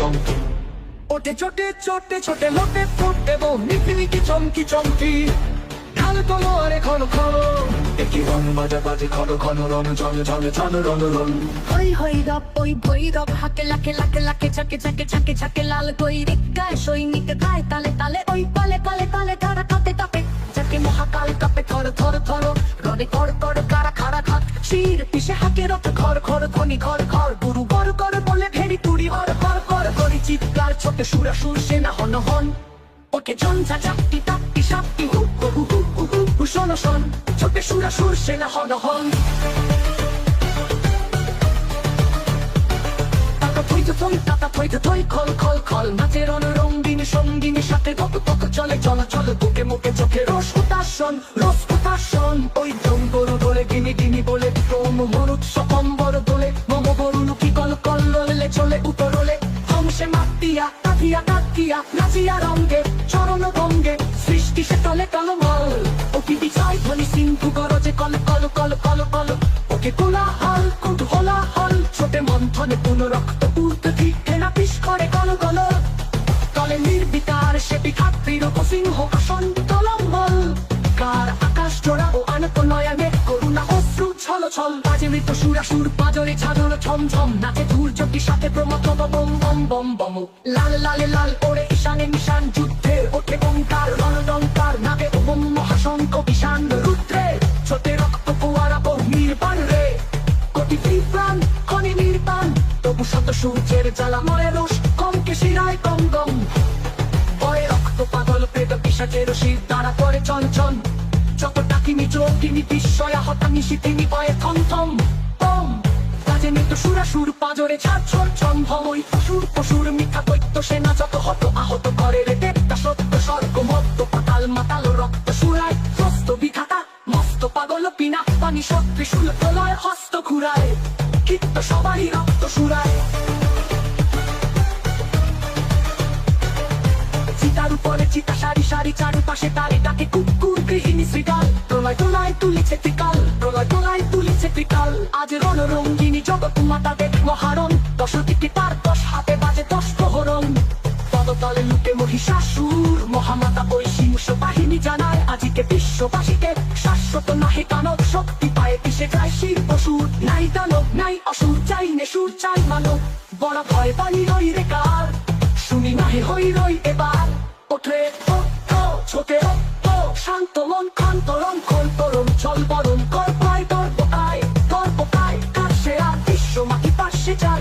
কম। ওটে ছোটে ছোটে ছোটে লোটে ফুট এবং নিকি চমকি চমকি ঢাল তোলো আরে ঘন ঘন একই রং বাজা বাজে ঘন ঘন রং জল জলে জল রং রং। হই হই রব ওই ভই রব হাকে লাকে লাকে লাকে চাকে চাকে চাকে চাকে লাল কই গায় সৈনিক গায় তালে তালে ওই পালে পালে পালে তারা কাতে তাপে চাকে মহাকাল কাপে থর থর থর রদে কর কর কারা খারা খাত শির পিছে হাকে রত ঘর ঘর ধনি ঘর ঘর গুরু গর গর বলে ভেরি তুড়ি হর হর হর করি চিৎকার ছোট সুরা সুর সেনা হন হন। ওকে ঝঞ্ঝা চাপটি তাপটি সাপটি হু হু হু হু হু হু শোন শোন ছোট সুরা সুর সেনা হন হন। থই খল খল খল নাচের রঙিন সঙ্গিনীর সাথে কত কত চলে চলাচল বুকে মুখে চোখে রস উতাসন ওই জঙ্গল বলে গিনি গিনি বলে ক্রম মরুৎস কম্বর দোলে মম বরুণ কি কল কল ললে চলে উতরলে হংসে মাতিয়া তাকিয়া তাকিয়া নাচিয়া রঙ্গে চরণ গঙ্গে সৃষ্টি সে তলে কালমল ওকে বিচাই ধ্বনি সিন্ধু গরজে কল কল কল কল কল ওকে কোলাহল কুতূহলাহল ছোটে মন্থনে পুনরক্ত উর্ধি হেনা পিস করে কল কল তলে নির্বিকার সে বিখাত্রীর সিংহ আসন তলম্বল কার আকাশ জোড়া ও আনত নয়নে করুণা অশ্রু ছল ছল বাজে মৃত সুরাসুর পাজরে ছাদর ঝমঝম নাচে ধূর্যটির সাথে প্রমথ বম বম বম বম লাল লালে লাল ওরে ঈশানে নিশান যুদ্ধে ওঠে গঙ্কার রণডঙ্কার নাগে ওম মহাশঙ্খ বিশান রুদ্রে ছোটে রক্ত ফোয়ারা বহ্নির বান রে কোটি প্রাণ খনি নির্বাণ তবু শত সূর্যের জ্বালা মরে রোষ কমকে শিরায় কম গম ভয়ে রক্ত পাগল প্রেত পিশাচের শির দ্বারা করে চঞ্চল যত ডাকিনি চোখিনি বিস্ময়া হতানি শীতিনি ভয়ে থম থম বম কাজে নিত সুরাসুর পাজরে ছাড় ছোট সম্ভব ওই পশুর মিথ্যা দৈত্য সেনা যত হত আহত করে রে দেবতা সত্য স্বর্গ মত্ত পাতাল মাতাল রক্ত সুরায় স্বস্ত বিধাতা মস্ত পাগল পিনা পানি সত্রে শুল প্রলয় হস্ত ঘুরায় কীর্ত সবারই রক্ত সুরায় চিতার উপরে চিতা সারি সারি চারুপাশে তারে ডাকে কুকুর গৃহিণী শ্রীকাল প্রলয় তোলায় তুলিছে ত্রিকাল প্রলয় তোলায় তুলিছে ত্রিকাল আজ রণরঙ্গিনী জগৎ মাতা দেখ মহারণ 10 দিকে তার 10 হাতে বাজে 10 প্রহরণ পদতলে লুটে মহিষাসুর মহামাতা ওই সিংহ বাহিনী জানায় আজিকে বিশ্ববাসীকে শাশ্বত নাহি কানক শক্তি পায় কিসে যায় শির পশুর নাই দানব নাই অসুর চাই নেশুর চাই মানব বড় ভয় পানি রই রে কার শুনি নাহি হই রই এবার ওঠে ও ছোটে ও শান্ত মন খান্তরম খন্তরম চল বরণ কর পায় তোর বোকায় কার সে আর বিশ্ব মাটি পাশে যার